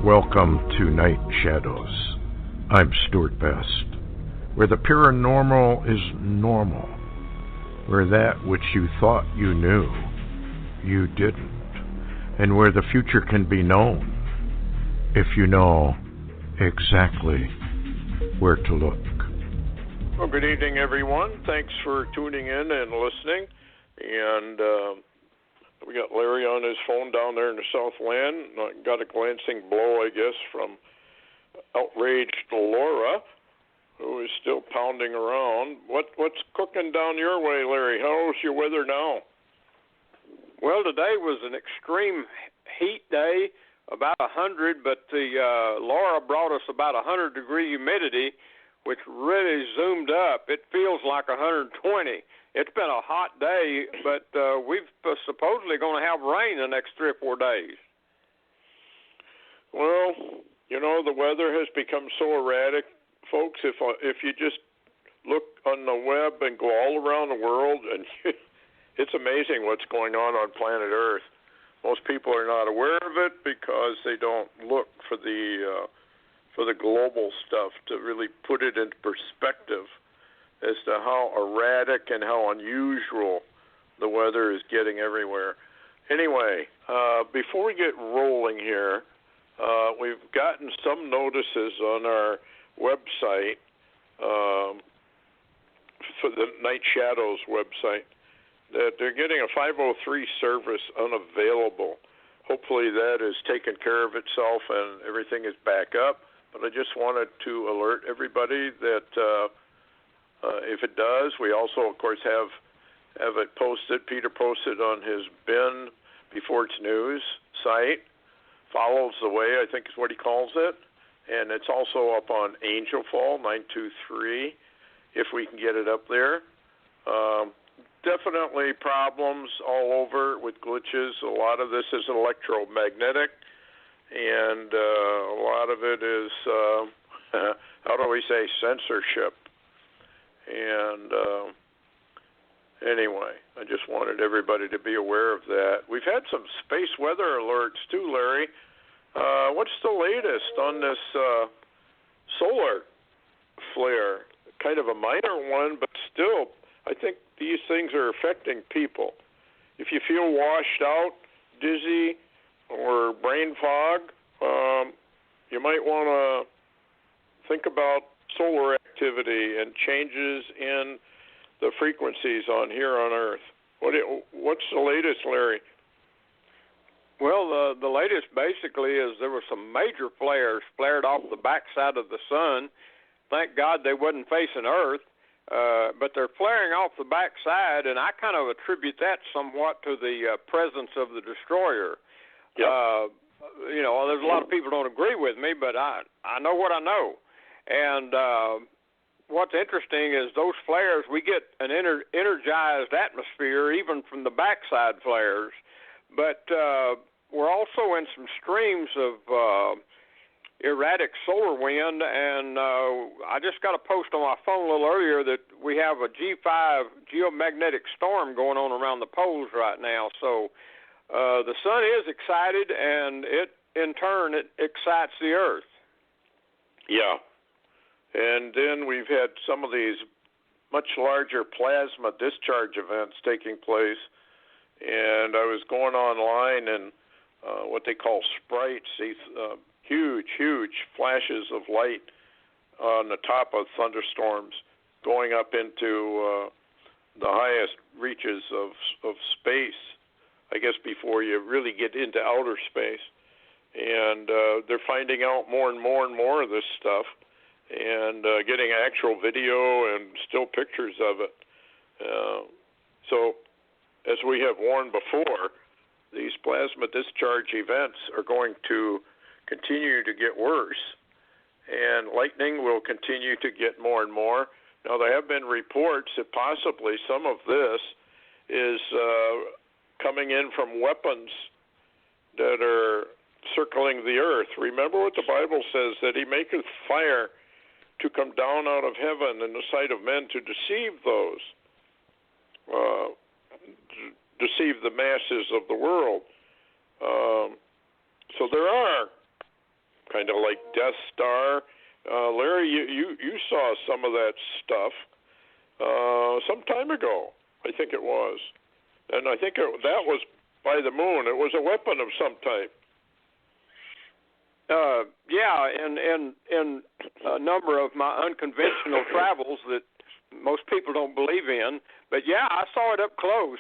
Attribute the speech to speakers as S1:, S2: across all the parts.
S1: Welcome to Night Shadows. I'm Stewart Best, where the paranormal is normal, where that which you thought you knew, you didn't, and where the future can be known if you know exactly where to look.
S2: Well, good evening, everyone. Thanks for tuning in and listening. And we got Larry on his phone down there in the Southland. Got a glancing blow, I guess, from outraged Laura, who is still pounding around. What's cooking down your way, Larry? How's your weather now?
S3: Well, today was an extreme heat day, about 100, but the Laura brought us about 100-degree humidity, which really zoomed up. It feels like 120. It's been a hot day, but we've supposedly going to have rain the next 3 or 4 days.
S2: Well, you know, the weather has become so erratic, folks. If you just look on the web and go all around the world, and it's amazing what's going on planet Earth. Most people are not aware of it because they don't look for the global stuff to really put it into perspective as to how erratic and how unusual the weather is getting everywhere. Anyway, before we get rolling here, we've gotten some notices on our website, for the Night Shadows website, that they're getting a 503 service unavailable. Hopefully that has taken care of itself and everything is back up. But I just wanted to alert everybody that if it does, we also, of course, have it posted. Peter posted on his Ben Before It's News site. Follows the Way, I think is what he calls it. And it's also up on Angel Fall 923, if we can get it up there. Definitely problems all over with glitches. A lot of this is electromagnetic, and a lot of it is, how do we say, censorship. And anyway, I just wanted everybody to be aware of that. We've had some space weather alerts too, Larry. What's the latest on this solar flare? Kind of a minor one, but still, I think these things are affecting people. If you feel washed out, dizzy, or brain fog, you might want to think about solar activity and changes in the frequencies on here on Earth. What's the latest, Larry?
S3: Well, the latest basically is there were some major flares flared off the backside of the sun. Thank God they wasn't facing Earth, but they're flaring off the backside, and I kind of attribute that somewhat to the presence of the destroyer. Yep. You know, there's a lot of people don't agree with me, but I know what I know. And what's interesting is those flares, we get an energized atmosphere even from the backside flares. But we're also in some streams of erratic solar wind, and I just got a post on my phone a little earlier that we have a G5 geomagnetic storm going on around the poles right now. So the sun is excited, and it excites the Earth.
S2: Yeah. And then we've had some of these much larger plasma discharge events taking place. And I was going online, and what they call sprites, these huge flashes of light on the top of thunderstorms going up into the highest reaches of space, I guess, before you really get into outer space. And they're finding out more and more of this stuff, and getting actual video and still pictures of it. So, as we have warned before, these plasma discharge events are going to continue to get worse, and lightning will continue to get more and more. Now, there have been reports that possibly some of this is coming in from weapons that are circling the earth. Remember what the Bible says, that he maketh fire to come down out of heaven in the sight of men to deceive those, deceive the masses of the world. So there are kind of like Death Star. Larry, you saw some of that stuff some time ago, I think it was. And I think that was by the moon. It was a weapon of some type.
S3: In a number of my unconventional travels that most people don't believe in, but yeah, I saw it up close.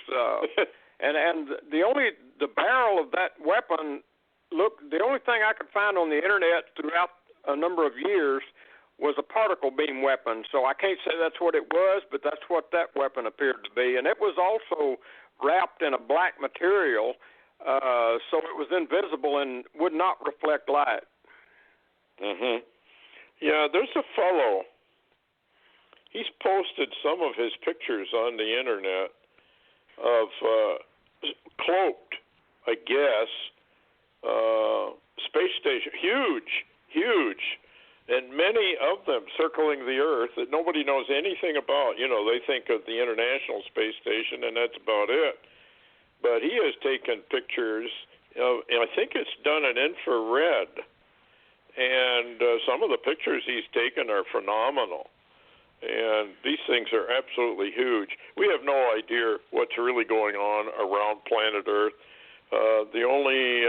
S3: And the barrel of that weapon the only thing I could find on the internet throughout a number of years was a particle beam weapon. So I can't say that's what it was, but that's what that weapon appeared to be. And it was also wrapped in a black material, so it was invisible and would not reflect light.
S2: Mhm. Yeah, there's a fellow. He's posted some of his pictures on the internet of cloaked, I guess, space station, huge, and many of them circling the Earth that nobody knows anything about. You know, they think of the International Space Station, and that's about it. But he has taken pictures of, and I think it's done in infrared, and some of the pictures he's taken are phenomenal. And these things are absolutely huge. We have no idea what's really going on around planet Earth. The only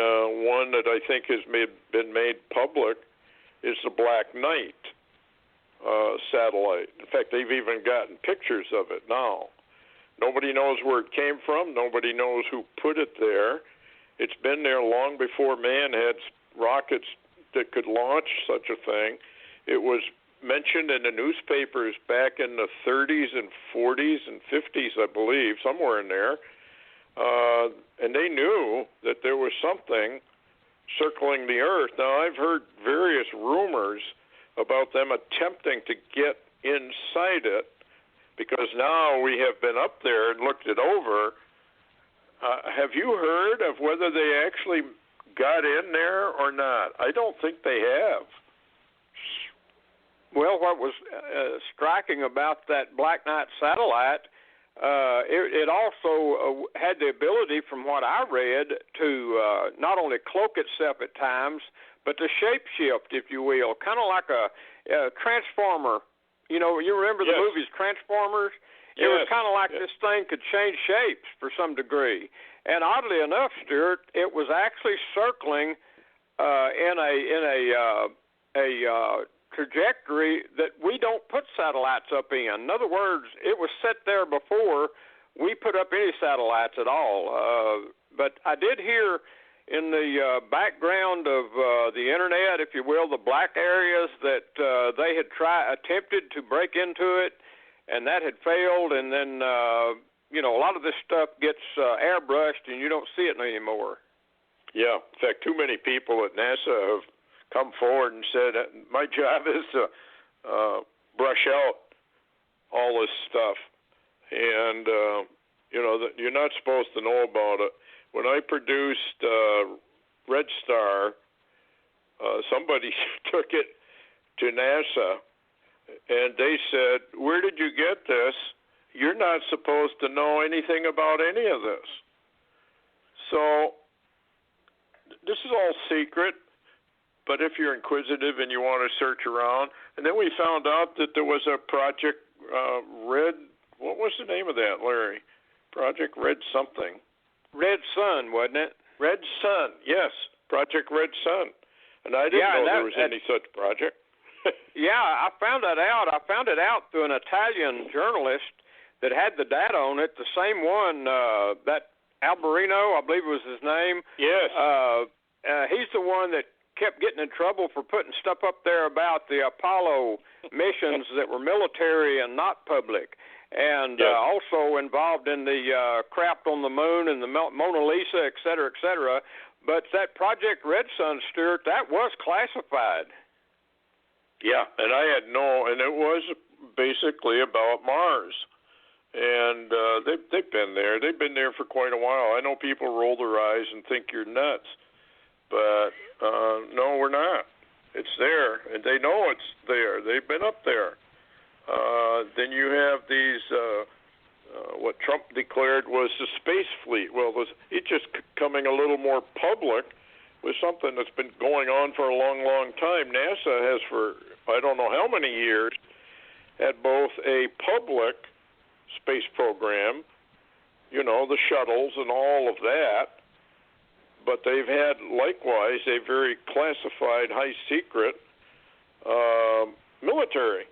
S2: one that I think has been made public is the Black Knight satellite. In fact, they've even gotten pictures of it now. Nobody knows where it came from. Nobody knows who put it there. It's been there long before man had rockets that could launch such a thing. It was mentioned in the newspapers back in the 30s and 40s and 50s, I believe, somewhere in there. And they knew that there was something circling the Earth. Now, I've heard various rumors about them attempting to get inside it, because now we have been up there and looked it over. Have you heard of whether they actually got in there or not? I don't think they have.
S3: Well, what was striking about that Black Knight satellite, it also had the ability, from what I read, to not only cloak itself at times, but to shapeshift, if you will, kind of like a transformer. You know, you remember the movies Transformers? It was kind of like this thing could change shapes for some degree. And oddly enough, Stewart, it was actually circling in a trajectory that we don't put satellites up in. In other words, it was set there before we put up any satellites at all. But I did hear in the background of the internet, if you will, the black areas that they had attempted to break into it, and that had failed. And then, a lot of this stuff gets airbrushed, and you don't see it anymore.
S2: Yeah. In fact, too many people at NASA have come forward and said, my job is to brush out all this stuff. And, you're not supposed to know about it. When I produced Red Star, somebody took it to NASA, and they said, where did you get this? You're not supposed to know anything about any of this. So this is all secret. But if you're inquisitive and you want to search around, and then we found out that there was a Project Red. What was the name of that, Larry? Project Red something.
S3: Red Sun, wasn't it?
S2: Red Sun, yes. Project Red Sun. And I didn't know there was any such project.
S3: Yeah, I found that out. I found it out through an Italian journalist that had the data on it, the same one, that Alberino, I believe was his name.
S2: Yes.
S3: He's the one that kept getting in trouble for putting stuff up there about the Apollo missions that were military and not public, and also involved in the craft on the moon and the Mona Lisa, et cetera, et cetera. But that Project Red Sun, Stewart, that was classified.
S2: Yeah, and and it was basically about Mars. And they've been there. They've been there for quite a while. I know people roll their eyes and think you're nuts. But no, we're not. It's there, and they know it's there. They've been up there. Then you have these, what Trump declared was the space fleet. Well, it's just coming a little more public, with something that's been going on for a long, long time. NASA has, for I don't know how many years, had both a public space program, you know, the shuttles and all of that, but they've had likewise a very classified, high secret military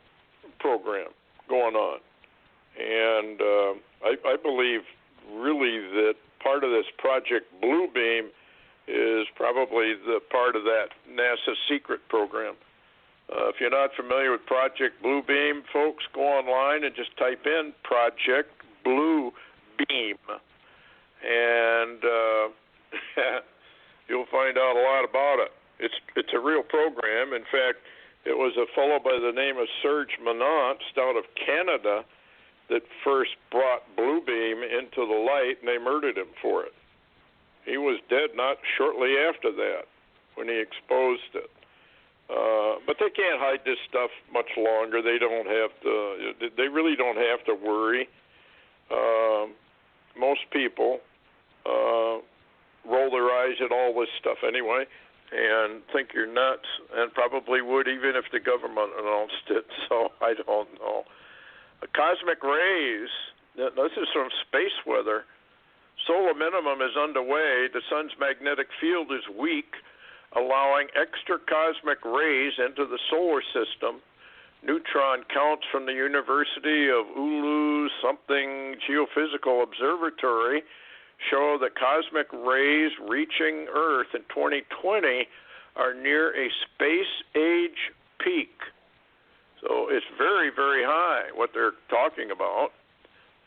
S2: program going on. And I believe really that part of this Project Bluebeam is probably the part of that NASA secret program. If you're not familiar with Project Bluebeam, folks, go online and just type in Project Bluebeam, and you'll find out a lot about it. It's a real program. In fact, it was a fellow by the name of Serge Monant out of Canada that first brought Bluebeam into the light, and they murdered him for it. He was dead not shortly after that when he exposed it. But they can't hide this stuff much longer. They don't have to. They really don't have to worry. Most people roll their eyes at all this stuff anyway and think you're nuts, and probably would even if the government announced it. So I don't know. Cosmic rays. This is from space weather. Solar minimum is underway. The sun's magnetic field is weak, allowing extra cosmic rays into the solar system. Neutron counts from the University of Oulu something geophysical observatory show that cosmic rays reaching Earth in 2020 are near a space age peak. So it's very, very high, what they're talking about.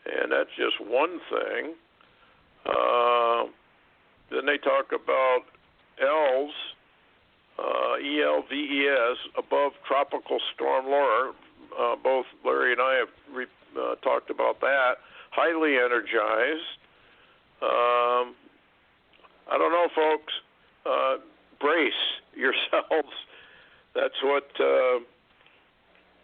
S2: And that's just one thing. Then they talk about ELVs, ELVES, above tropical storm Laura. Both Larry and I have talked about that. Highly energized. I don't know, folks. Brace yourselves. That's what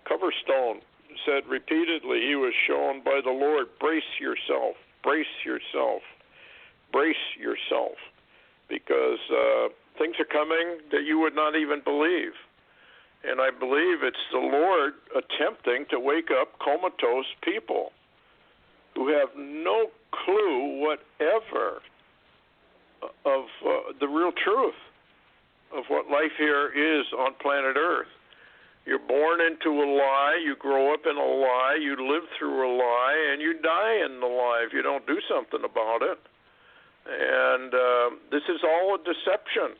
S2: Coverstone said repeatedly. He was shown by the Lord, brace yourself, brace yourself, brace yourself, because things are coming that you would not even believe. And I believe it's the Lord attempting to wake up comatose people who have no clue whatever of the real truth of what life here is on planet Earth. You're born into a lie, you grow up in a lie, you live through a lie, and you die in the lie if you don't do something about it. And this is all a deception.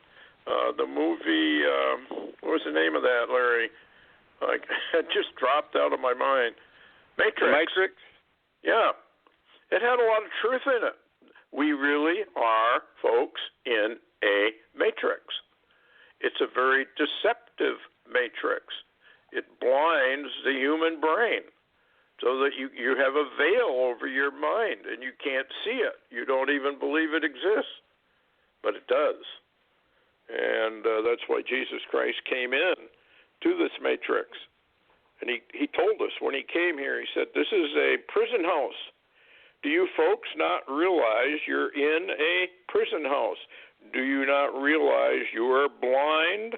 S2: The movie, what was the name of that, Larry? It just dropped out of my mind. Matrix. Yeah. It had a lot of truth in it. We really are, folks, in a matrix. It's a very deceptive matrix. It blinds the human brain so that you have a veil over your mind and you can't see it. You don't even believe it exists, but it does. And that's why Jesus Christ came in to this matrix. And he told us when he came here, he said, this is a prison house. Do you folks not realize you're in a prison house? Do you not realize you are blind,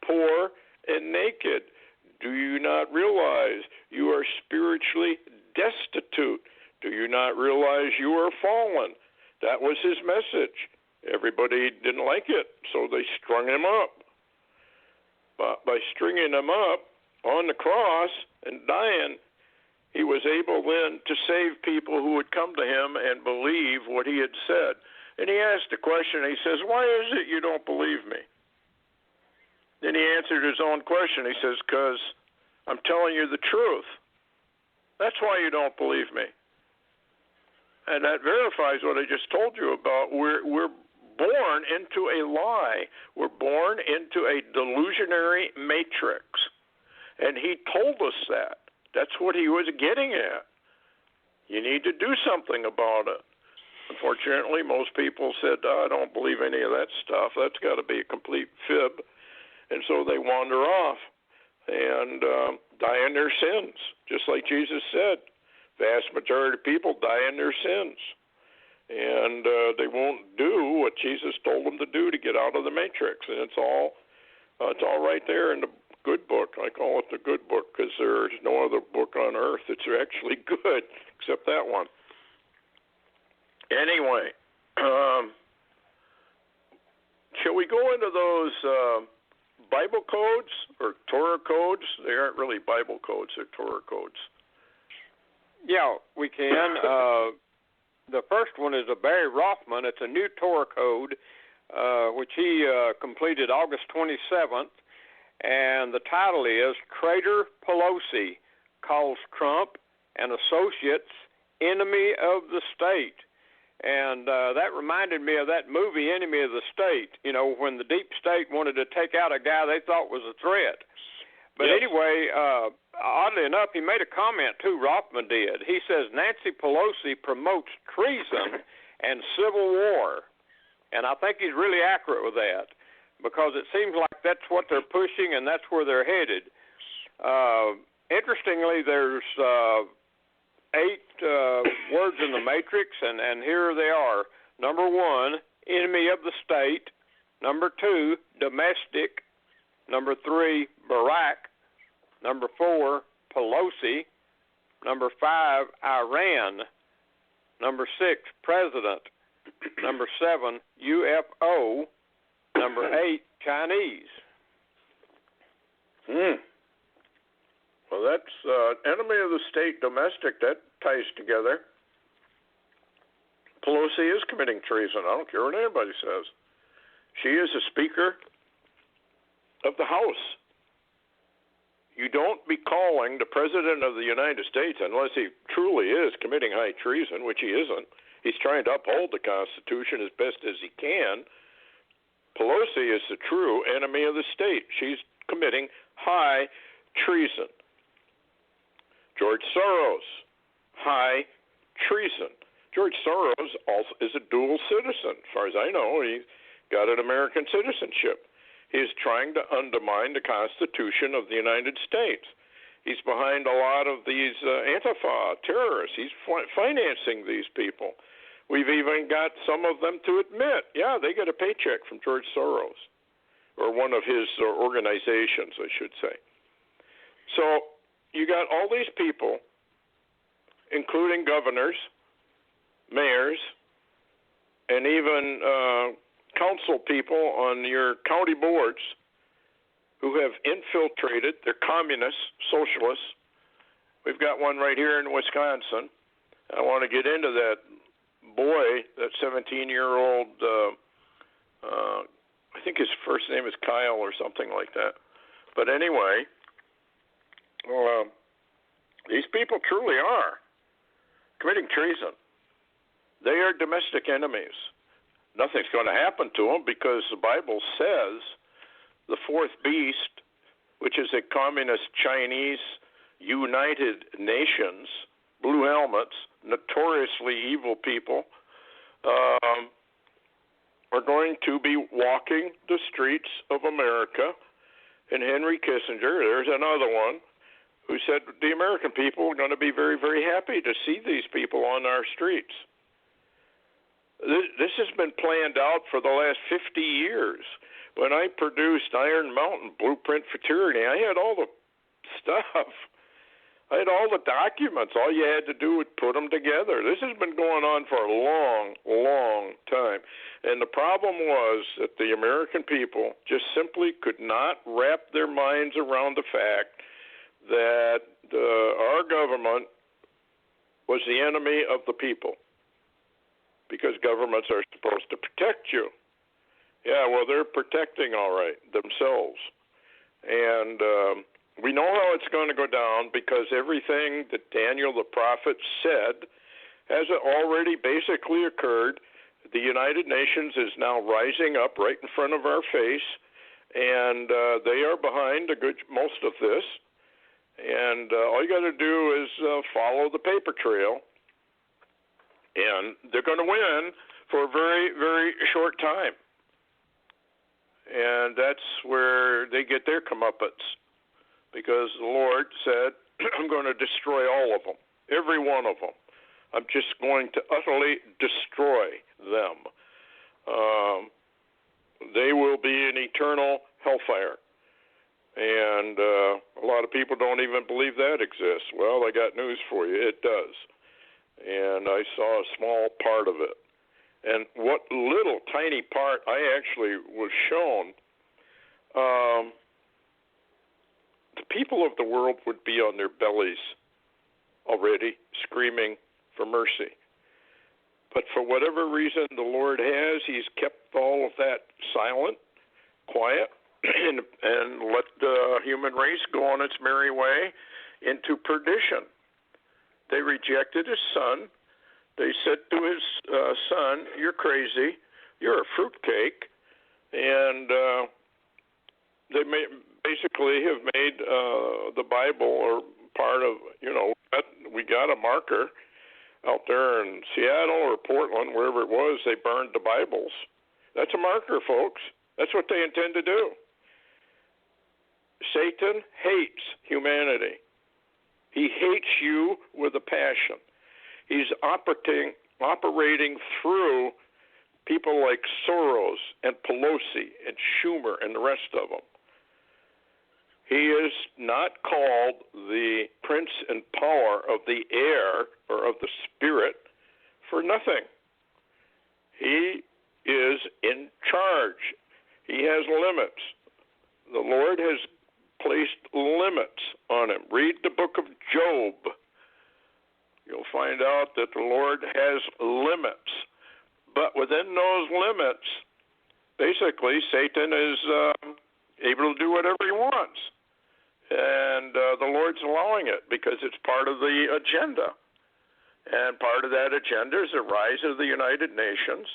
S2: poor, and naked? Do you not realize you are spiritually destitute? Do you not realize you are fallen? That was his message. Everybody didn't like it, so they strung him up. But by stringing him up on the cross and dying, he was able then to save people who would come to him and believe what he had said. And he asked a question. He says, why is it you don't believe me? Then he answered his own question. He says, because I'm telling you the truth. That's why you don't believe me. And that verifies what I just told you about. We're born into a lie. We're born into a delusionary matrix. And he told us that. That's what he was getting at. You need to do something about it. Unfortunately, most people said, I don't believe any of that stuff. That's got to be a complete fib. And so they wander off and die in their sins, just like Jesus said. Vast majority of people die in their sins. and they won't do what Jesus told them to do to get out of the matrix. And it's all right there in the good book. I call it the good book because there's no other book on earth that's actually good except that one. Anyway, shall we go into those Bible codes or Torah codes? They aren't really Bible codes, they're Torah codes.
S3: Yeah, we can. The first one is a Barry Rothman. It's a new Torah code, which he completed August 27th. And the title is Traitor Pelosi Calls Trump and Associates Enemy of the State. And that reminded me of that movie, Enemy of the State, you know, when the deep state wanted to take out a guy they thought was a threat. But
S2: yes.
S3: Anyway, oddly enough, he made a comment, too, Rothman did. He says Nancy Pelosi promotes treason and civil war. And I think he's really accurate with that, because it seems like that's what they're pushing and that's where they're headed. Interestingly, there's 8 words in the matrix, and here they are. Number 1, enemy of the state. Number 2, domestic. Number 3, Barack. Number 4, Pelosi. Number 5, Iran. Number 6, president. Number 7, UFO. Number 8, Chinese.
S2: Well, that's enemy of the state, domestic. That ties together. Pelosi is committing treason. I don't care what anybody says. She is a speaker of the House. You don't be calling the President of the United States, unless he truly is committing high treason, which he isn't. He's trying to uphold the Constitution as best as he can. Pelosi is the true enemy of the state. She's committing high treason. George Soros, high treason. George Soros also is a dual citizen. As far as I know, he's got an American citizenship. He's trying to undermine the Constitution of the United States. He's behind a lot of these Antifa terrorists. He's financing these people. We've even got some of them to admit, yeah, they get a paycheck from George Soros, or one of his organizations, I should say. So you got all these people, including governors, mayors, and even council people on your county boards who have infiltrated. They're communists, socialists. We've got one right here in Wisconsin. I want to get into that boy, that 17-year-old, I think his first name is Kyle or something like that. But anyway, these people truly are committing treason. They are domestic enemies. Nothing's going to happen to them because the Bible says the fourth beast, which is a communist Chinese United Nations, blue helmets, notoriously evil people, are going to be walking the streets of America. And Henry Kissinger, there's another one, who said the American people are going to be very, very happy to see these people on our streets. This has been planned out for the last 50 years. When I produced Iron Mountain, Blueprint for Tyranny, I had all the stuff. I had all the documents. All you had to do was put them together. This has been going on for a long, long time. And the problem was that the American people just simply could not wrap their minds around the fact that our government was the enemy of the people. Because governments are supposed to protect you. Yeah, well, they're protecting, all right, themselves. And we know how it's going to go down because everything that Daniel the prophet said has already basically occurred. The United Nations is now rising up right in front of our face, and they are behind most of this. And all you got to do is follow the paper trail. And they're going to win for a very, very short time. And that's where they get their comeuppance. Because the Lord said, I'm going to destroy all of them, every one of them. I'm just going to utterly destroy them. They will be in eternal hellfire. And a lot of people don't even believe that exists. Well, I got news for you. It does. And I saw a small part of it. And what little tiny part I actually was shown, the people of the world would be on their bellies already, screaming for mercy. But for whatever reason the Lord has, He's kept all of that silent, quiet, and let the human race go on its merry way into perdition. They rejected His Son. They said to His Son, "You're crazy. You're a fruitcake." And they basically have made the Bible or part of, we got a marker out there in Seattle or Portland, wherever it was. They burned the Bibles. That's a marker, folks. That's what they intend to do. Satan hates humanity. He hates you with a passion. He's operating through people like Soros and Pelosi and Schumer and the rest of them. He is not called the prince and power of the air or of the spirit for nothing. He is in charge. He has limits. The Lord has placed limits on him. Read the book of Job. You'll find out that the Lord has limits. But within those limits, basically, Satan is able to do whatever he wants. And the Lord's allowing it because it's part of the agenda. And part of that agenda is the rise of the United Nations,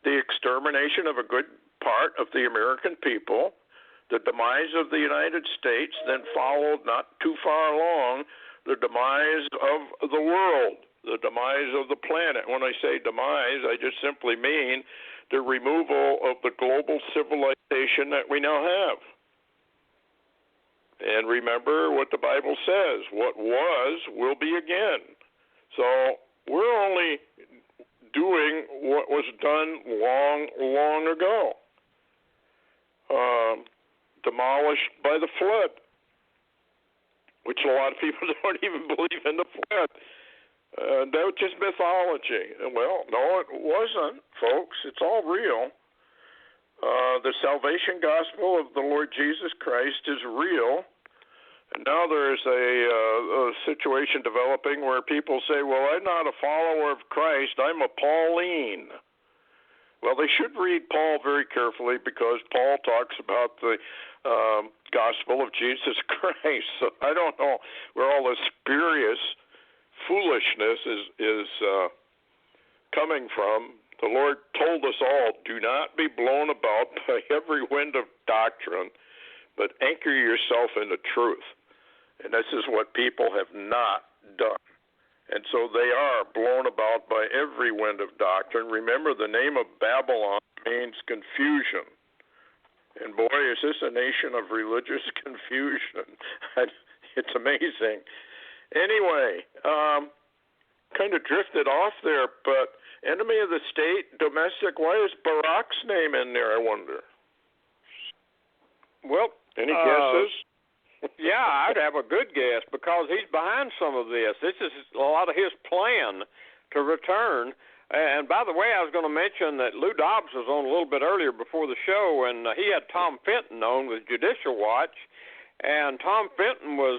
S2: the extermination of a good part of the American people, the demise of the United States, then followed not too far along, the demise of the world, the demise of the planet. When I say demise, I just simply mean the removal of the global civilization that we now have. And remember what the Bible says, what was will be again. So we're only doing what was done long, long ago, demolished by the flood, which a lot of people don't even believe in the flood. That was just mythology. Well, no, it wasn't, folks. It's all real. The salvation gospel of the Lord Jesus Christ is real. And now there's a situation developing where people say, well, I'm not a follower of Christ. I'm a Pauline. Well, they should read Paul very carefully because Paul talks about the gospel of Jesus Christ. So I don't know where all this spurious foolishness is coming from. The Lord told us all, do not be blown about by every wind of doctrine, but anchor yourself in the truth. And this is what people have not done. And so they are blown about by every wind of doctrine. Remember, the name of Babylon means confusion. And boy, is this a nation of religious confusion. It's amazing. Anyway, kind of drifted off there, but enemy of the state, domestic, why is Barack's name in there, I wonder?
S3: Well,
S2: any guesses?
S3: Yeah, I'd have a good guess because he's behind some of this. This is a lot of his plan to return. And by the way, I was going to mention that Lou Dobbs was on a little bit earlier before the show, and he had Tom Fenton on with Judicial Watch. And Tom Fenton was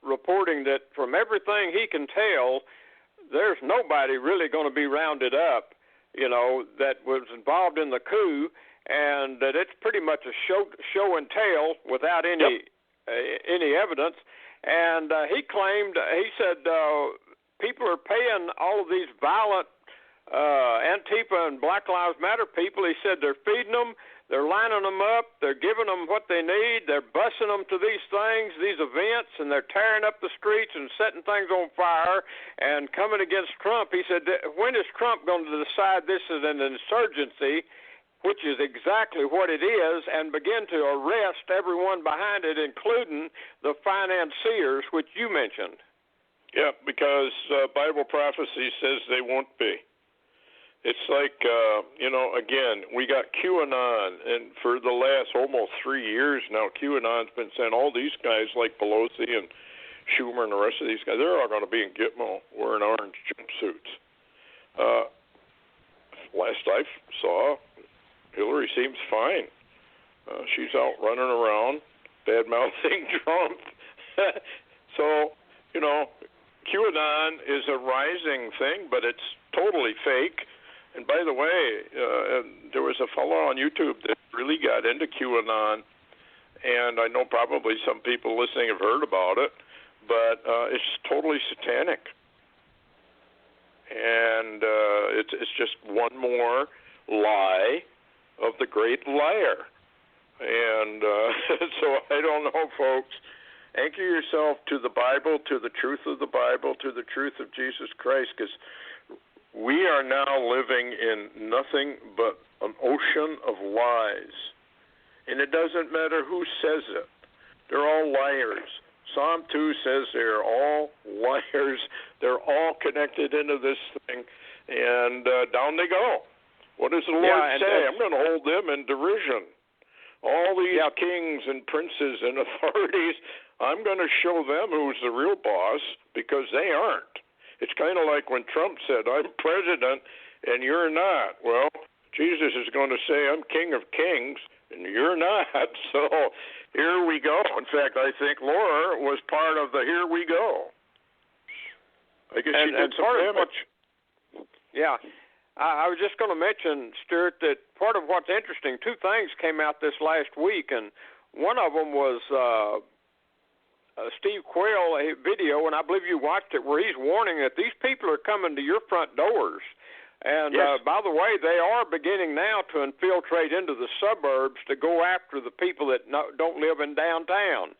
S3: reporting that from everything he can tell, there's nobody really going to be rounded up, that was involved in the coup, and that it's pretty much a show and tell without any evidence. And he said people are paying all of these violent Antifa and Black Lives Matter people. He said they're feeding them, they're lining them up, they're giving them what they need, they're busing them to these things, these events, and they're tearing up the streets and setting things on fire and coming against Trump. He said, when is Trump going to decide this is an insurgency, which is exactly what it is, and begin to arrest everyone behind it, including the financiers, which you mentioned?
S2: Yeah, because Bible prophecy says they won't be. It's like, again, we got QAnon, and for the last almost 3 years now, QAnon's been saying all these guys like Pelosi and Schumer and the rest of these guys, they're all going to be in Gitmo wearing orange jumpsuits. Last I saw, Hillary seems fine. She's out running around, bad-mouthing Trump. So, QAnon is a rising thing, but it's totally fake. And by the way, there was a fellow on YouTube that really got into QAnon, and I know probably some people listening have heard about it, but it's totally satanic. And it's just one more lie of the great liar. And so I don't know, folks. Anchor yourself to the Bible, to the truth of the Bible, to the truth of Jesus Christ, because we are now living in nothing but an ocean of lies. And it doesn't matter who says it. They're all liars. Psalm 2 says they're all liars. They're all connected into this thing, and down they go. What does the Lord say? I'm going to hold them in derision. All these kings and princes and authorities, I'm going to show them who's the real boss, because they aren't. It's kind of like when Trump said, I'm president and you're not. Well, Jesus is going to say, I'm king of kings and you're not. So here we go. In fact, I think Laura was part of the here we go. I guess she did some damage.
S3: Yeah. I was just going to mention, Stewart, that part of what's interesting, two things came out this last week, and one of them was Steve Quayle, a video, and I believe you watched it, where he's warning that these people are coming to your front doors. And by the way, they are beginning now to infiltrate into the suburbs to go after the people that don't live in downtown.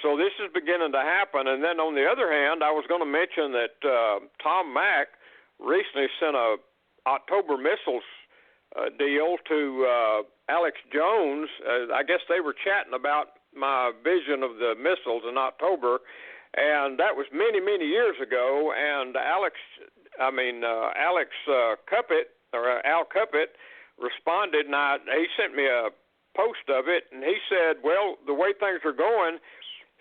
S3: So this is beginning to happen. And then on the other hand, I was going to mention that Tom Mack recently sent a October missiles deal to Alex Jones. I guess they were chatting about my vision of the missiles in October, and that was many, many years ago. And Al Cuppet responded, and he sent me a post of it, and he said, well, the way things are going,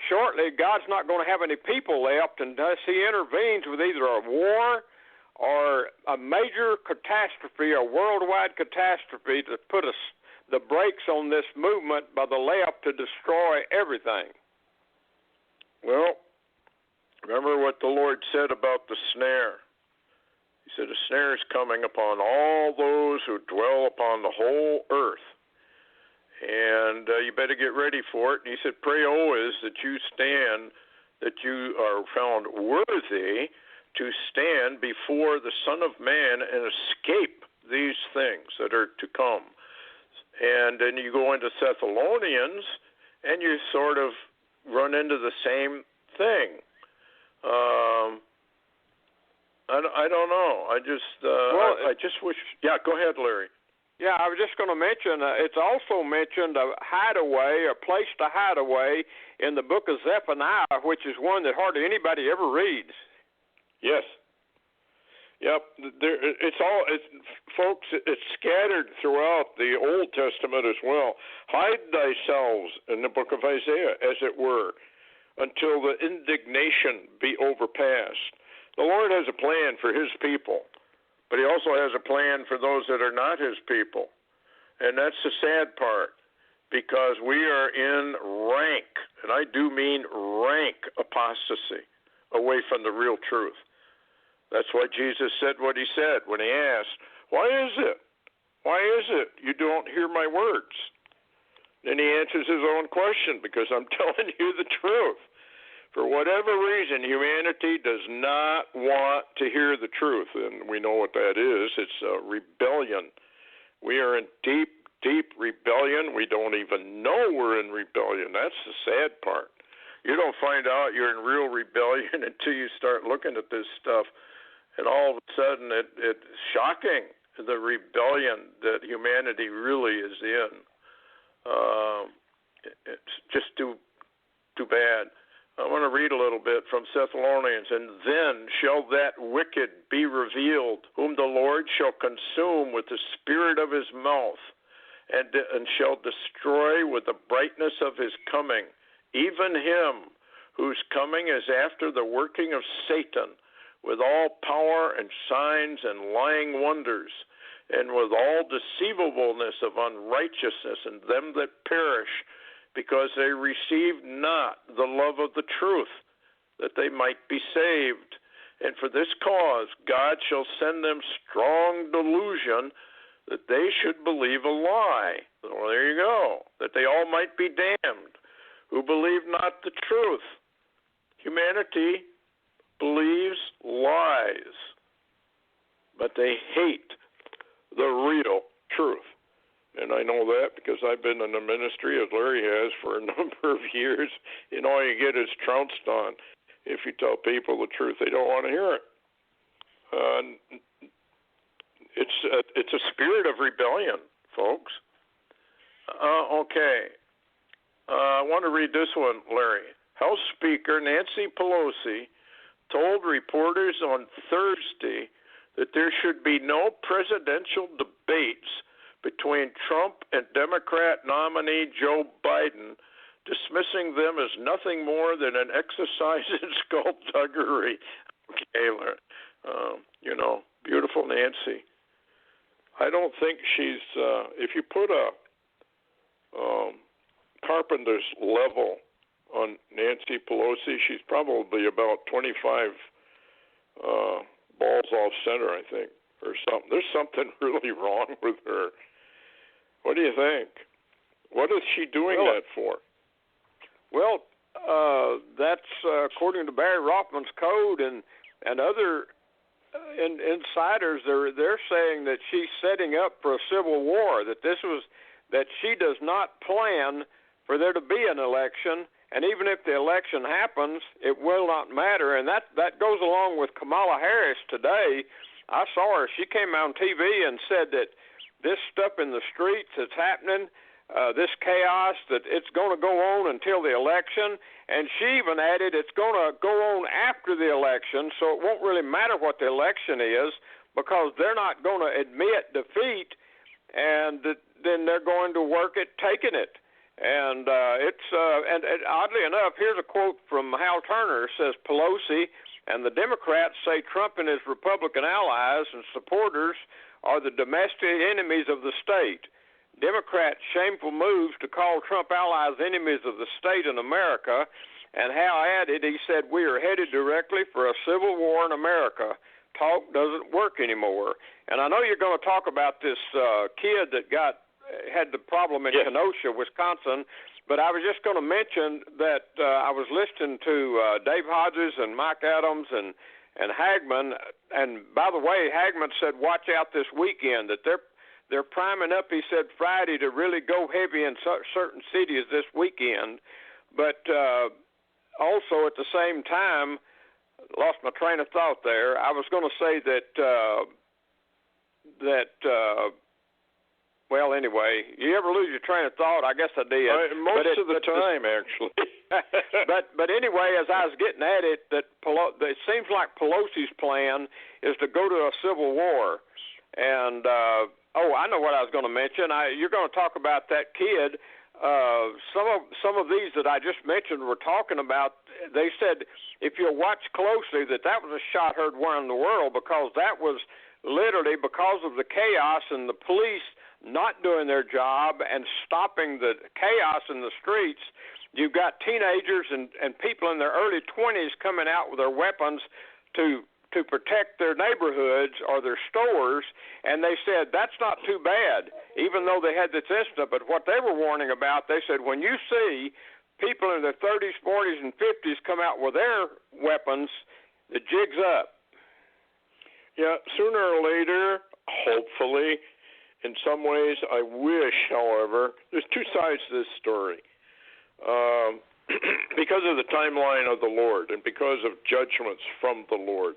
S3: shortly God's not going to have any people left unless he intervenes with either a war or a major catastrophe, a worldwide catastrophe, to put the brakes on this movement by the left to destroy everything.
S2: Well, remember what the Lord said about the snare. He said, a snare is coming upon all those who dwell upon the whole earth. And you better get ready for it. And he said, pray always that you stand, that you are found worthy to stand before the Son of Man and escape these things that are to come. And then you go into Thessalonians, and you sort of run into the same thing. I don't know. I just wish. Yeah, go ahead, Larry.
S3: Yeah, I was just going to mention, it's also mentioned a hideaway, a place to hide away in the book of Zephaniah, which is one that hardly anybody ever reads.
S2: Yes. Yep. Folks, it's scattered throughout the Old Testament as well. Hide thyself in the book of Isaiah, as it were, until the indignation be overpassed. The Lord has a plan for his people, but he also has a plan for those that are not his people. And that's the sad part, because we are in rank, and I do mean rank apostasy, away from the real truth. That's why Jesus said what he said when he asked, why is it? Why is it you don't hear my words? Then he answers his own question, because I'm telling you the truth. For whatever reason, humanity does not want to hear the truth, and we know what that is. It's a rebellion. We are in deep, deep rebellion. We don't even know we're in rebellion. That's the sad part. You don't find out you're in real rebellion until you start looking at this stuff. And all of a sudden, it's shocking, the rebellion that humanity really is in. It's just too bad. I want to read a little bit from Thessalonians. And then shall that wicked be revealed, whom the Lord shall consume with the spirit of his mouth, and shall destroy with the brightness of his coming, even him whose coming is after the working of Satan, with all power and signs and lying wonders, and with all deceivableness of unrighteousness in them that perish, because they received not the love of the truth, that they might be saved. And for this cause God shall send them strong delusion, that they should believe a lie. Well, there you go. That they all might be damned, who believe not the truth. Humanity believes lies, but they hate the real truth. And I know that because I've been in the ministry, as Larry has, for a number of years, and all you get is trounced on. If you tell people the truth, they don't want to hear it. It's a spirit of rebellion, folks. Okay. I want to read this one, Larry. House Speaker Nancy Pelosi told reporters on Thursday that there should be no presidential debates between Trump and Democrat nominee Joe Biden, dismissing them as nothing more than an exercise in skullduggery. Okay, beautiful Nancy. I don't think she's, if you put a carpenter's level on Nancy Pelosi, she's probably about 25 balls off center, I think, or something. There's something really wrong with her. What do you think? What is she doing that for?
S3: Well, that's according to Barry Rothman's code and other insiders. They're saying that she's setting up for a civil war. That she does not plan for there to be an election, and even if the election happens, it will not matter. And that goes along with Kamala Harris today. I saw her. She came out on TV and said that this stuff in the streets that's happening, this chaos, that it's going to go on until the election. And she even added it's going to go on after the election, so it won't really matter what the election is because they're not going to admit defeat, and then they're going to work at taking it. And and oddly enough, here's a quote from Hal Turner. It says, Pelosi and the Democrats say Trump and his Republican allies and supporters are the domestic enemies of the state. Democrats' shameful moves to call Trump allies enemies of the state in America. And Hal added, he said, we are headed directly for a civil war in America. Talk doesn't work anymore. And I know you're going to talk about this kid that had the problem in Kenosha, Wisconsin, but I was just going to mention that I was listening to Dave Hodges and Mike Adams and Hagman, and by the way, Hagman said watch out this weekend, that they're priming up, he said, Friday to really go heavy in certain cities this weekend, but also at the same time, lost my train of thought there. I was going to say well, anyway, you ever lose your train of thought? I guess I did.
S2: Most of the time, actually.
S3: but anyway, as I was getting at it, that it seems like Pelosi's plan is to go to a civil war. And, I know what I was going to mention. You're going to talk about that kid. Some of these that I just mentioned were talking about, they said, if you'll watch closely, that was a shot heard where in the world, because that was literally because of the chaos and the police not doing their job and stopping the chaos in the streets. You've got teenagers and people in their early 20s coming out with their weapons to protect their neighborhoods or their stores, and they said that's not too bad, even though they had this incident. But what they were warning about, they said, when you see people in their 30s, 40s, and 50s come out with their weapons, the jig's up.
S2: Yeah, sooner or later, hopefully. In some ways, I wish, however, there's two sides to this story. Because of the timeline of the Lord and because of judgments from the Lord.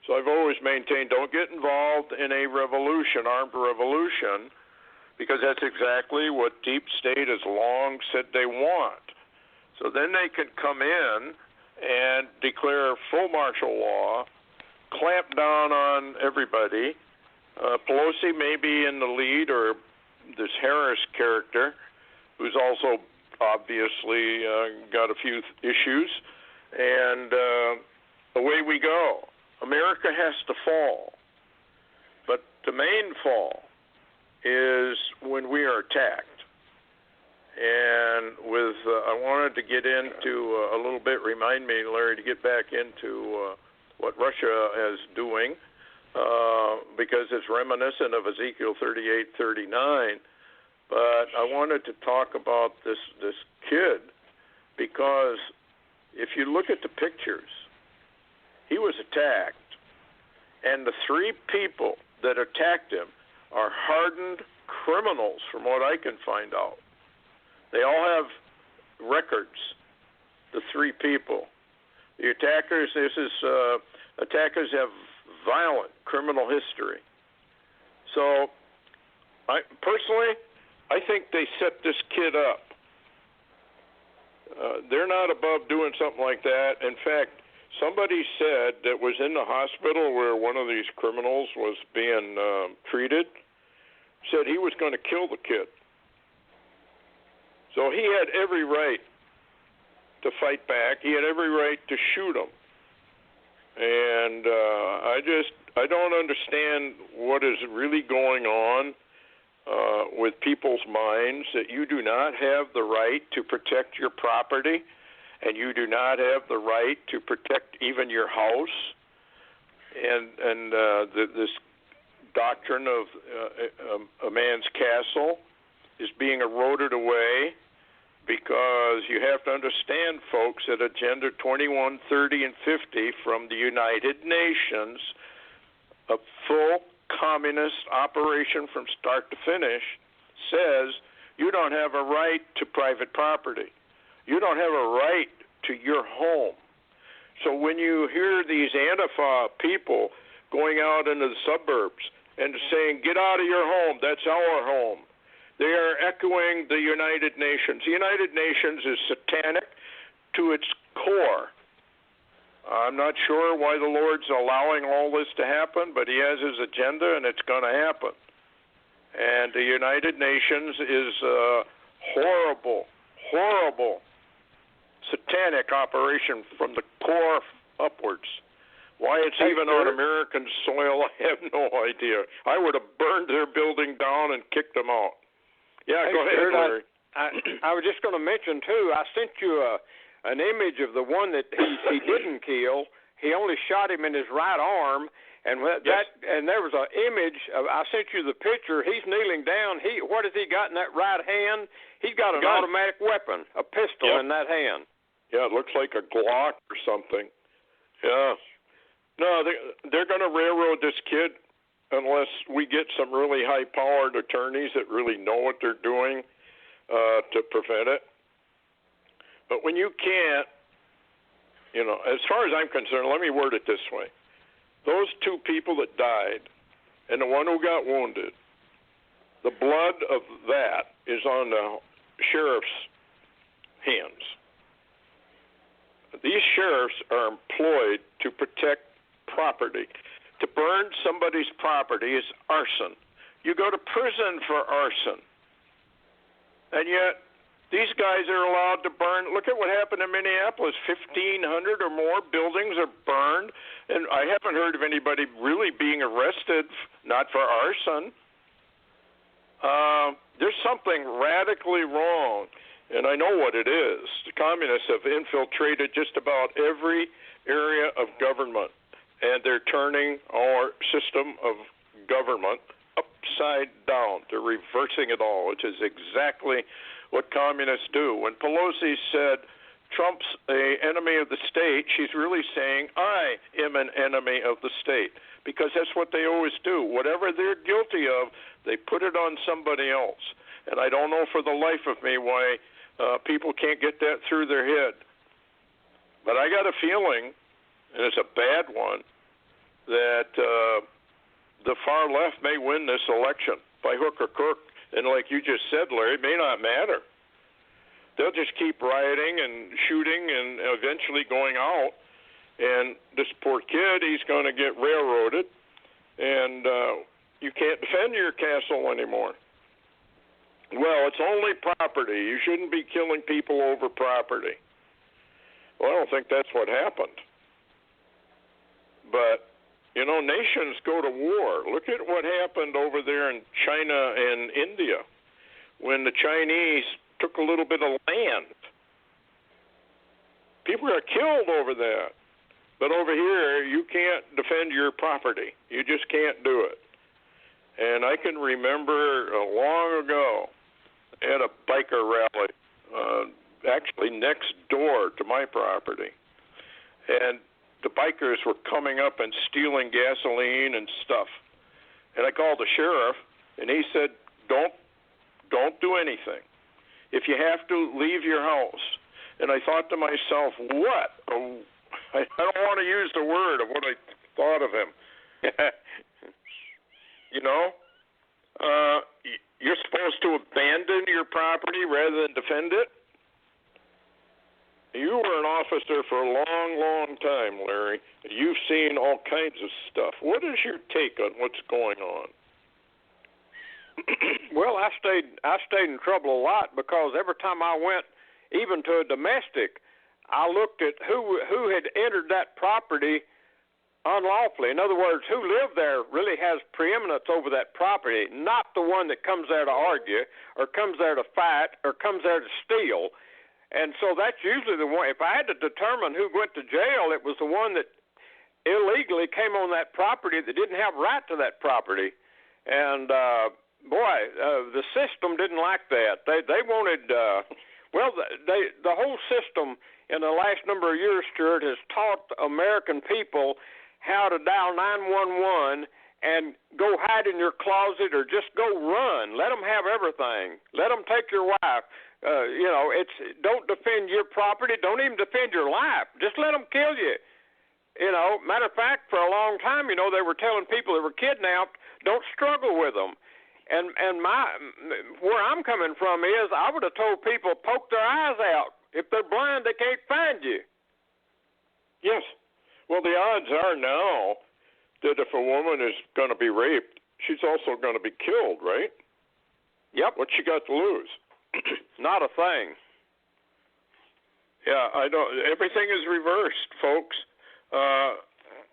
S2: So I've always maintained, don't get involved in a revolution, armed revolution, because that's exactly what Deep State has long said they want. So then they can come in and declare full martial law, clamp down on everybody. Pelosi may be in the lead, or this Harris character, who's also obviously got a few issues, and away we go. America has to fall, but the main fall is when we are attacked. And with, I wanted to get into a little bit, remind me, Larry, to get back into what Russia is doing, because it's reminiscent of Ezekiel 38:39. But I wanted to talk about this kid, because if you look at the pictures, he was attacked, and the three people that attacked him are hardened criminals, from what I can find out. They all have records, the three people. The attackers, attackers have violent criminal history. So, I think they set this kid up. They're not above doing something like that. In fact, somebody said that was in the hospital where one of these criminals was being treated, said he was going to kill the kid. So he had every right to fight back. He had every right to shoot him. And I don't understand what is really going on with people's minds, that you do not have the right to protect your property, and you do not have the right to protect even your house. And this doctrine of a man's castle is being eroded away, because you have to understand, folks, that Agenda 21, 30, and 50 from the United Nations, a full communist operation from start to finish, says you don't have a right to private property. You don't have a right to your home. So when you hear these Antifa people going out into the suburbs and saying, get out of your home, that's our home, they are echoing the United Nations. The United Nations is satanic to its core. I'm not sure why the Lord's allowing all this to happen, but he has his agenda, and it's going to happen. And the United Nations is a horrible, horrible, satanic operation from the core upwards. Why it's even on American soil, I have no idea. I would have burned their building down and kicked them out. Yeah, go ahead, Larry.
S3: I was just going to mention, too, I sent you an image of the one that he didn't kill. He only shot him in his right arm, and and there was an image I sent you the picture. He's kneeling down. What has he got in that right hand? He's got an automatic weapon, a pistol in that hand.
S2: Yeah, it looks like a Glock or something. Yeah. No, they're going to railroad this kid unless we get some really high-powered attorneys that really know what they're doing to prevent it. But when you can't, as far as I'm concerned, let me word it this way. Those two people that died and the one who got wounded, the blood of that is on the sheriff's hands. These sheriffs are employed to protect property. To burn somebody's property is arson. You go to prison for arson. And yet, these guys are allowed to burn. Look at what happened in Minneapolis. 1,500 or more buildings are burned, and I haven't heard of anybody really being arrested, not for arson. There's something radically wrong, and I know what it is. The communists have infiltrated just about every area of government, and they're turning our system of government upside down. They're reversing it all, which is exactly what communists do. When Pelosi said Trump's an enemy of the state, she's really saying I am an enemy of the state, because that's what they always do. Whatever they're guilty of, they put it on somebody else. And I don't know for the life of me why people can't get that through their head. But I got a feeling, and it's a bad one, that the far left may win this election by hook or crook. And like you just said, Larry, it may not matter. they'll just keep rioting and shooting and eventually going out. And this poor kid, he's going to get railroaded, and you can't defend your castle anymore. Well, it's only property. You shouldn't be killing people over property. Well, I don't think that's what happened. But, you know, nations go to war. Look at what happened over there in China and India when the Chinese took a little bit of land. People got killed over that. But over here, you can't defend your property. You just can't do it. And I can remember long ago at a biker rally, actually next door to my property. And the bikers were coming up and stealing gasoline and stuff. And I called the sheriff, and he said, don't do anything. If you have to, leave your house. And I thought to myself, what? I don't want to use the word of what I thought of him. You know, you're supposed to abandon your property rather than defend it. You were an officer for a long, long time, Larry. You've seen all kinds of stuff. What is your take on what's going on?
S3: Well, I stayed in trouble a lot because every time I went, even to a domestic, I looked at who had entered that property unlawfully. In other words, who lived there really has preeminence over that property, not the one that comes there to argue or comes there to fight or comes there to steal. And so that's usually the one. If I had to determine who went to jail, it was the one that illegally came on that property that didn't have right to that property. And, the system didn't like that. They wanted, the whole system in the last number of years, Stewart, has taught American people how to dial 911 and go hide in your closet or just go run. Let them have everything. Let them take your wife. Don't defend your property. Don't even defend your life. Just let them kill you. Matter of fact, for a long time, they were telling people that were kidnapped, don't struggle with them. And where I'm coming from is I would have told people, poke their eyes out. If they're blind, they can't find you.
S2: Yes. Well, the odds are now that if a woman is going to be raped, she's also going to be killed, right?
S3: Yep.
S2: What she got to lose?
S3: Not a thing.
S2: Yeah, I don't. Everything is reversed, folks.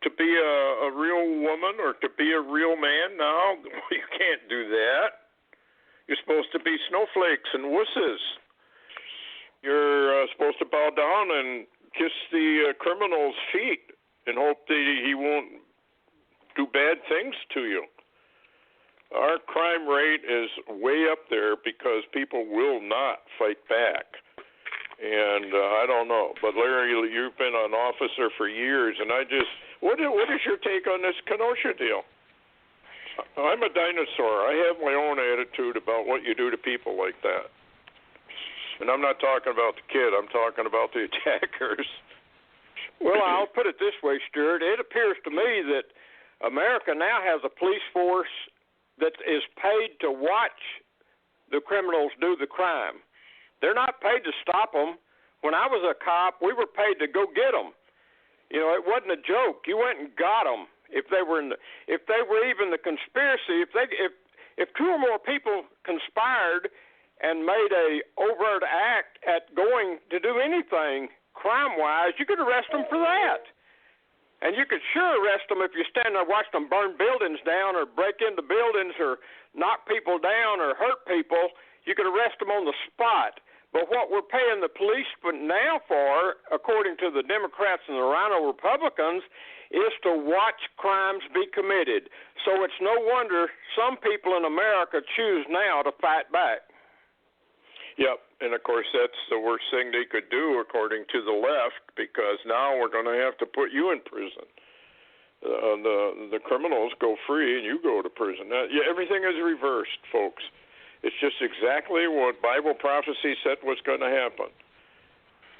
S2: To be a real woman or to be a real man now, you can't do that. You're supposed to be snowflakes and wusses. You're supposed to bow down and kiss the criminal's feet and hope that he won't do bad things to you. Our crime rate is way up there because people will not fight back. And I don't know. But, Larry, you've been an officer for years, and what is your take on this Kenosha deal? I'm a dinosaur. I have my own attitude about what you do to people like that. And I'm not talking about the kid. I'm talking about the attackers.
S3: Well, I'll put it this way, Stewart. It appears to me that America now has a police force that is paid to watch the criminals do the crime. They're not paid to stop them. When I was a cop, we were paid to go get them. It wasn't a joke. You went and got them. If they were even the conspiracy, if two or more people conspired and made a overt act at going to do anything crime-wise, you could arrest them for that. And you could sure arrest them if you stand there and watch them burn buildings down or break into buildings or knock people down or hurt people. You could arrest them on the spot. But what we're paying the police now for, according to the Democrats and the Rhino Republicans, is to watch crimes be committed. So it's no wonder some people in America choose now to fight back.
S2: Yep, and of course that's the worst thing they could do according to the left, because now we're going to have to put you in prison. The criminals go free and you go to prison. Everything is reversed, folks. It's just exactly what Bible prophecy said was going to happen.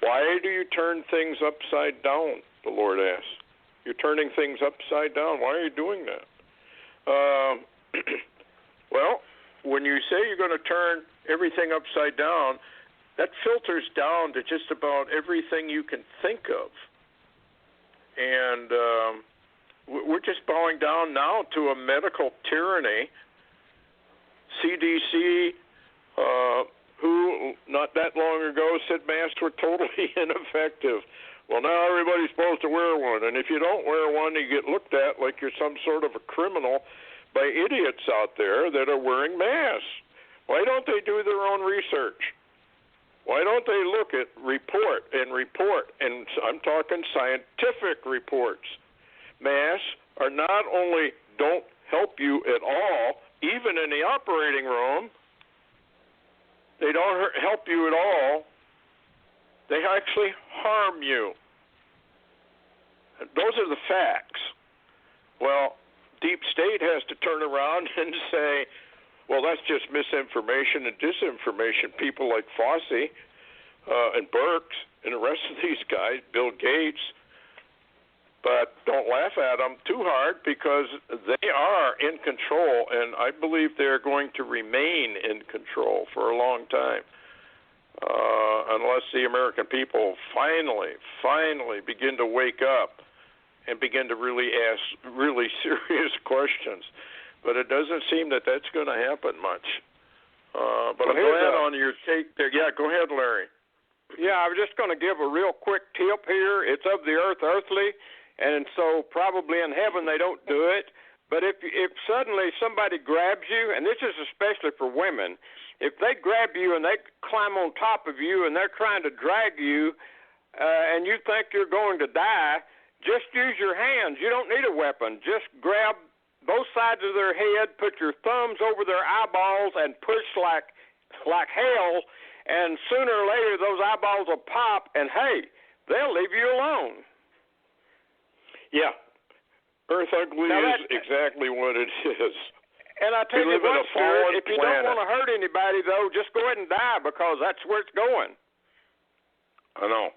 S2: Why do you turn things upside down, the Lord asks. You're turning things upside down. Why are you doing that? Well, when you say you're going to turn everything upside down, that filters down to just about everything you can think of. And we're just bowing down now to a medical tyranny. CDC, who not that long ago said masks were totally ineffective. Well, now everybody's supposed to wear one, and if you don't wear one, you get looked at like you're some sort of a criminal by idiots out there that are wearing masks. Why don't they do their own research? Why don't they look at report, and I'm talking scientific reports. Masks are not only don't help you at all, even in the operating room, they don't help you at all. They actually harm you. Those are the facts. Well, Deep State has to turn around and say, well, that's just misinformation and disinformation. People like Fauci and Birx and the rest of these guys, Bill Gates, but don't laugh at them too hard because they are in control, and I believe they're going to remain in control for a long time unless the American people finally begin to wake up and begin to really ask really serious questions. But it doesn't seem that that's going to happen much. But I'm glad on your take there. Yeah, go ahead, Larry.
S3: Yeah, I was just going to give a real quick tip here. It's of the earth, earthly, and so probably in heaven they don't do it. But if suddenly somebody grabs you, and this is especially for women, if they grab you and they climb on top of you and they're trying to drag you and you think you're going to die, just use your hands. You don't need a weapon. Just grab both sides of their head, put your thumbs over their eyeballs, and push like hell, and sooner or later those eyeballs will pop, and hey, they'll leave you alone.
S2: Yeah. Earth ugly is exactly what it is.
S3: And I tell you what, Stewart, if you don't want to hurt anybody, though, just go ahead and die because that's where it's going.
S2: I know.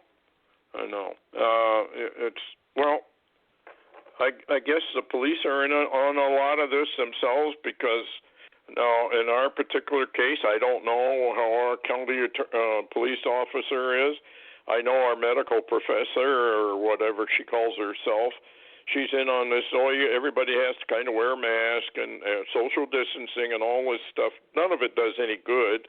S2: I guess the police are on a lot of this themselves because now in our particular case, I don't know how our county police officer is. I know our medical professor or whatever she calls herself. She's in on this. Everybody has to kind of wear a mask and social distancing and all this stuff. None of it does any good.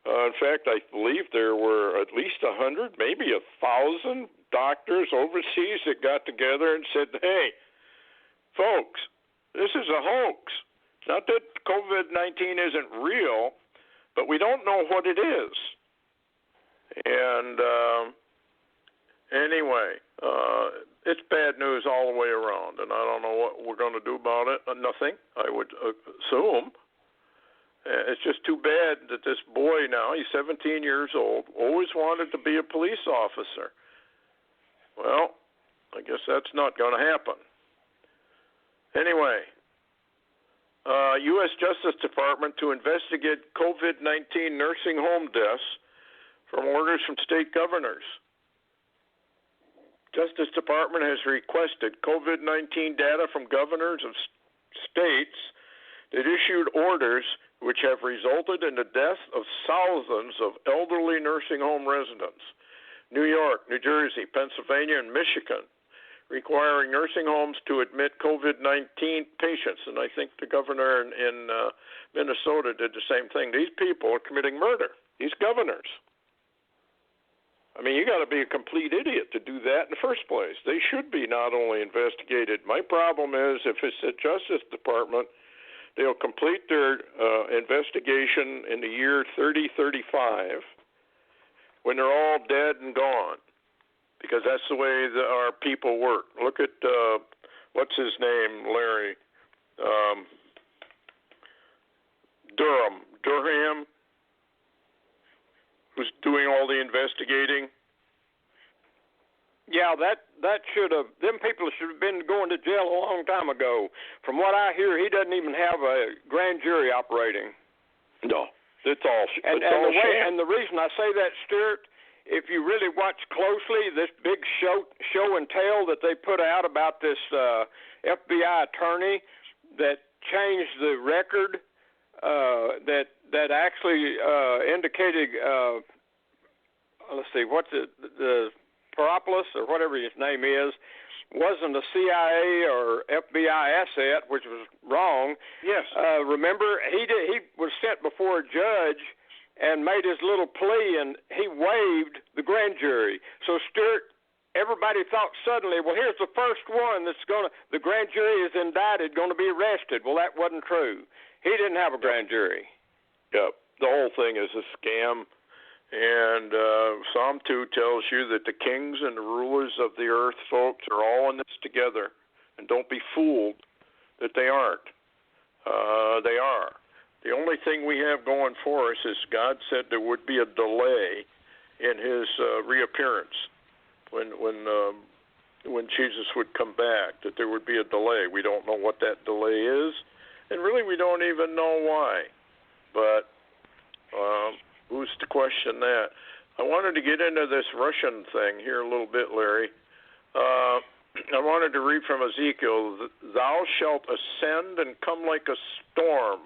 S2: In fact, I believe there were at least 100, maybe 1,000 doctors overseas that got together and said, hey, folks, this is a hoax. Not that COVID-19 isn't real, but we don't know what it is. And anyway, it's bad news all the way around, and I don't know what we're going to do about it. Nothing, I would assume. It's just too bad that this boy now, he's 17 years old, always wanted to be a police officer. Well, I guess that's not going to happen. Anyway, U.S. Justice Department to investigate COVID-19 nursing home deaths from orders from state governors. Justice Department has requested COVID-19 data from governors of states that issued orders which have resulted in the death of thousands of elderly nursing home residents. New York, New Jersey, Pennsylvania, and Michigan, requiring nursing homes to admit COVID-19 patients. And I think the governor in Minnesota did the same thing. These people are committing murder, these governors. I mean, you got to be a complete idiot to do that in the first place. They should be not only investigated. My problem is if it's the Justice Department, they'll complete their investigation in the year 3035 when they're all dead and gone, because that's the way our people work. Look at, what's his name, Larry? Durham, who's doing all the investigating.
S3: Yeah, that should have, them people should have been going to jail a long time ago. From what I hear, he doesn't even have a grand jury operating.
S2: No, it's all
S3: and the reason I say that, Stewart, if you really watch closely, this big show and tell that they put out about this FBI attorney that changed the record that actually indicated let's see, what's it, the Paropolis or whatever his name is, wasn't a CIA or FBI asset, which was wrong.
S2: Yes.
S3: Remember, he was sent before a judge and made his little plea, and he waived the grand jury. So Stewart, everybody thought suddenly, well, here's the first one that's the grand jury is indicted, going to be arrested. Well, that wasn't true. He didn't have a grand jury.
S2: Yep. The whole thing is a scam. And Psalm 2 tells you that the kings and the rulers of the earth, folks, are all in this together. And don't be fooled that they aren't. They are. The only thing we have going for us is God said there would be a delay in his reappearance when Jesus would come back, that there would be a delay. We don't know what that delay is, and really we don't even know why. But who's to question that? I wanted to get into this Russian thing here a little bit, Larry. I wanted to read from Ezekiel, thou shalt ascend and come like a storm.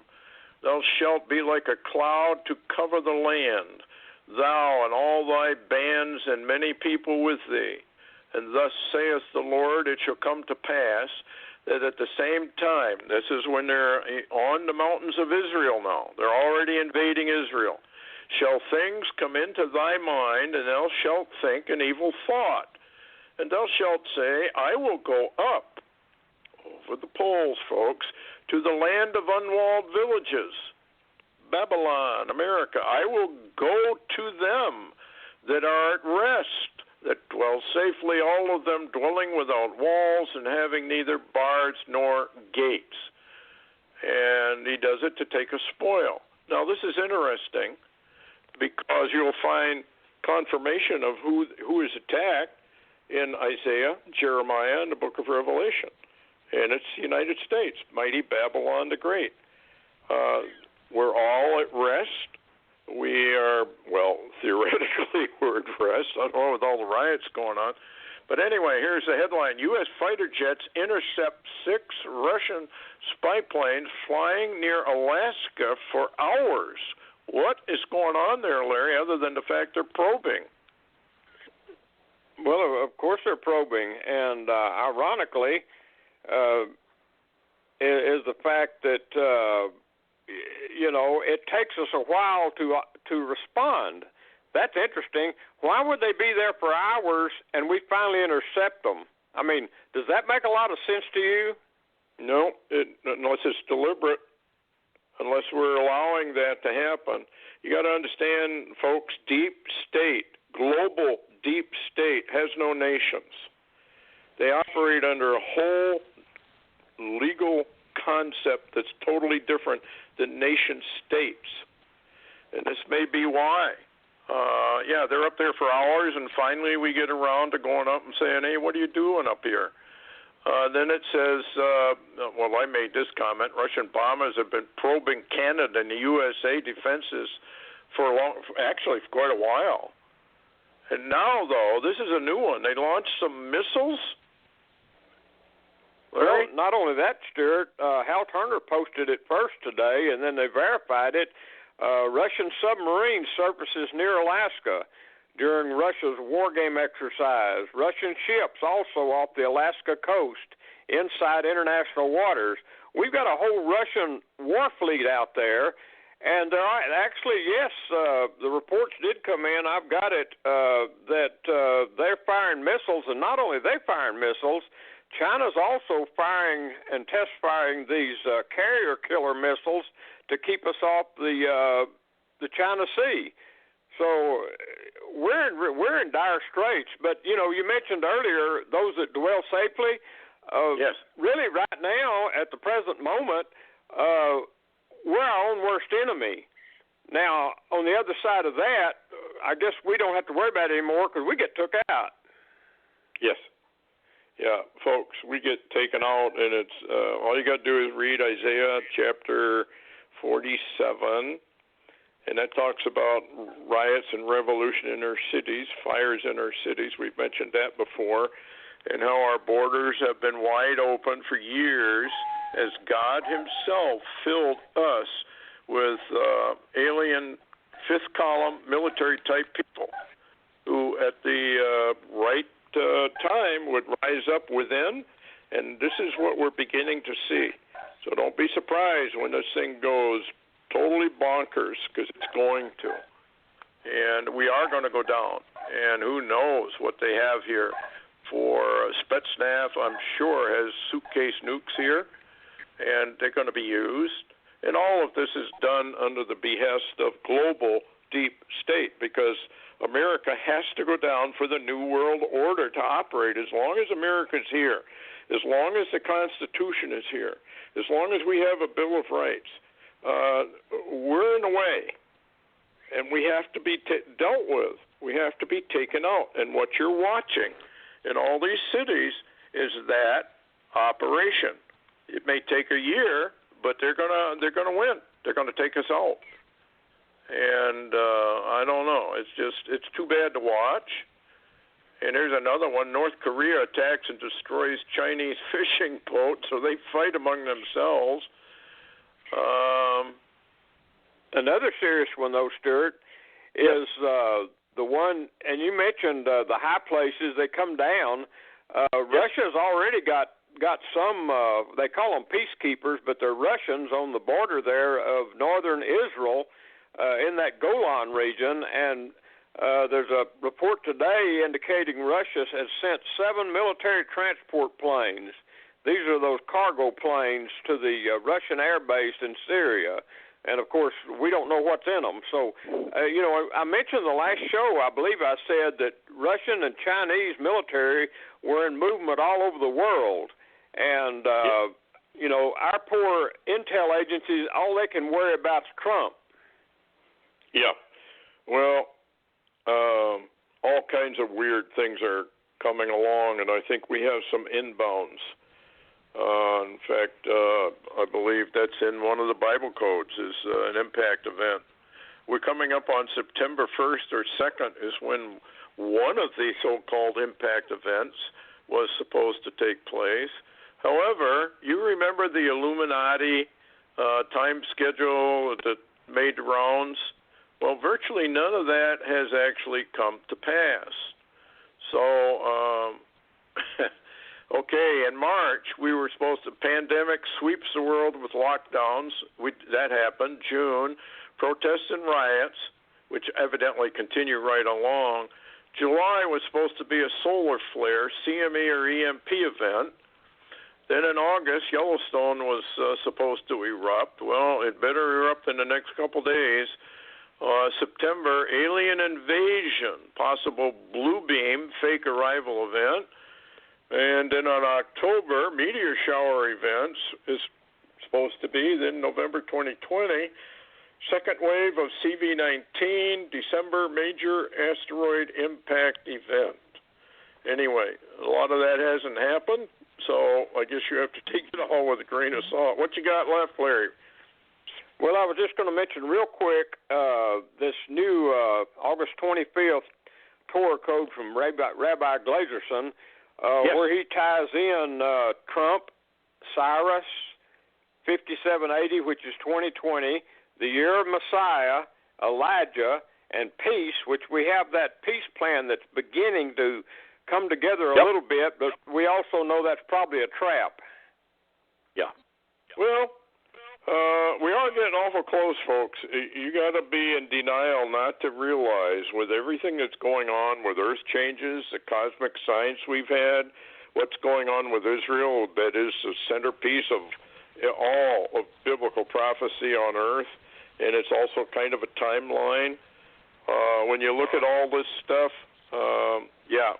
S2: Thou shalt be like a cloud to cover the land, thou and all thy bands and many people with thee. And thus saith the Lord, it shall come to pass that at the same time, this is when they're on the mountains of Israel now, they're already invading Israel, shall things come into thy mind, and thou shalt think an evil thought. And thou shalt say, I will go up over the poles, folks, to the land of unwalled villages, Babylon, America. I will go to them that are at rest, that dwell safely, all of them dwelling without walls and having neither bars nor gates. And he does it to take a spoil. Now, this is interesting because you'll find confirmation of who is attacked in Isaiah, Jeremiah, and the book of Revelation. And it's the United States, mighty Babylon the Great. We're all at rest. We are, well, theoretically we're at rest. I don't know with all the riots going on. But anyway, here's the headline. U.S. fighter jets intercept 6 Russian spy planes flying near Alaska for hours. What is going on there, Larry, other than the fact they're probing?
S3: Well, of course they're probing. And ironically, is the fact that it takes us a while to respond. That's interesting. Why would they be there for hours and we finally intercept them? I mean, does that make a lot of sense to you?
S2: No, unless it's deliberate, unless we're allowing that to happen. You got to understand, folks, deep state, global deep state has no nations. They operate under a whole legal concept that's totally different than nation states. And this may be why. They're up there for hours, and finally we get around to going up and saying, hey, what are you doing up here? Then it says, I made this comment, Russian bombers have been probing Canada and the USA defenses for quite a while. And now, though, this is a new one. They launched some missiles.
S3: Well, not only that, Stewart, Hal Turner posted it first today, and then they verified it. Russian submarine surfaces near Alaska during Russia's war game exercise. Russian ships also off the Alaska coast inside international waters. We've got a whole Russian war fleet out there, and there are actually, yes, the reports did come in. I've got it, that they're firing missiles, and not only they firing missiles, China's also firing and test firing these carrier killer missiles to keep us off the China Sea. So we're in dire straits. But you mentioned earlier those that dwell safely.
S2: Yes.
S3: Really, right now at the present moment, we're our own worst enemy. Now, on the other side of that, I guess we don't have to worry about it anymore because we get took out.
S2: Yes. Yeah, folks, we get taken out, and it's all you got to do is read Isaiah chapter 47, and that talks about riots and revolution in our cities, fires in our cities. We've mentioned that before, and how our borders have been wide open for years as God himself filled us with alien fifth column military type people. who at the right time would rise up within, and this is what we're beginning to see. So don't be surprised when this thing goes totally bonkers, because it's going to. And we are going to go down. And who knows what they have here for Spetsnaz, I'm sure, has suitcase nukes here, and they're going to be used. And all of this is done under the behest of global deep state, because America has to go down for the New World Order to operate. As long as America's here, as long as the Constitution is here, as long as we have a Bill of Rights, we're in the way, and we have to be dealt with. We have to be taken out. And what you're watching in all these cities is that operation. It may take a year, but they're gonna win. They're gonna take us out. And I don't know. It's too bad to watch. And there's another one. North Korea attacks and destroys Chinese fishing boat, so they fight among themselves.
S3: Another serious one, though, Stewart, is the one, and you mentioned the high places, they come down. Russia's already got some, they call them peacekeepers, but they're Russians on the border there of northern Israel in that Golan region, and there's a report today indicating Russia has sent 7 military transport planes. These are those cargo planes to the Russian air base in Syria. And, of course, we don't know what's in them. So, I mentioned the last show, I believe I said that Russian and Chinese military were in movement all over the world. And, our poor intel agencies, all they can worry about is Trump.
S2: Yeah. Well, all kinds of weird things are coming along, and I think we have some inbounds. In fact, I believe that's in one of the Bible codes, is an impact event. We're coming up on September 1st or 2nd is when one of the so-called impact events was supposed to take place. However, you remember the Illuminati time schedule that made rounds? Well, virtually none of that has actually come to pass. So, okay, in March, we were supposed to, pandemic sweeps the world with lockdowns. That happened. June, protests and riots, which evidently continue right along. July was supposed to be a solar flare, CME or EMP event. Then in August, Yellowstone was supposed to erupt. Well, it better erupt in the next couple days. September, alien invasion, possible blue beam, fake arrival event. And then on October, meteor shower events is supposed to be. Then November 2020, second wave of CV-19, December major asteroid impact event. Anyway, a lot of that hasn't happened, so I guess you have to take it all with a grain of salt. What you got left, Larry?
S3: Well, I was just going to mention real quick this new August 25th Torah code from Rabbi Glazerson, where he ties in Trump, Cyrus, 5780, which is 2020, the year of Messiah, Elijah, and peace, which we have that peace plan that's beginning to come together a little bit, but we also know that's probably a trap.
S2: Yeah. Well, we are getting awful close, folks. You got to be in denial not to realize with everything that's going on with Earth changes, the cosmic science we've had, what's going on with Israel, that is the centerpiece of all of biblical prophecy on Earth, and it's also kind of a timeline. When you look at all this stuff,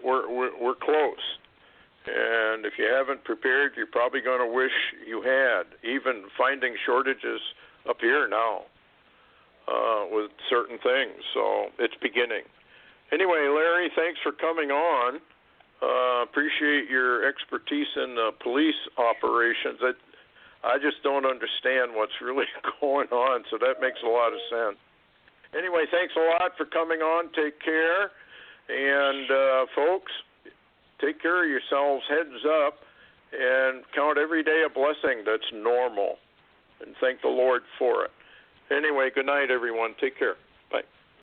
S2: we're close. And if you haven't prepared, you're probably going to wish you had, even finding shortages up here now with certain things. So it's beginning. Anyway, Larry, thanks for coming on. Appreciate your expertise in police operations. I just don't understand what's really going on, so that makes a lot of sense. Anyway, thanks a lot for coming on. Take care. And, folks, take care of yourselves, heads up, and count every day a blessing that's normal, and thank the Lord for it. Anyway, good night, everyone. Take care. Bye.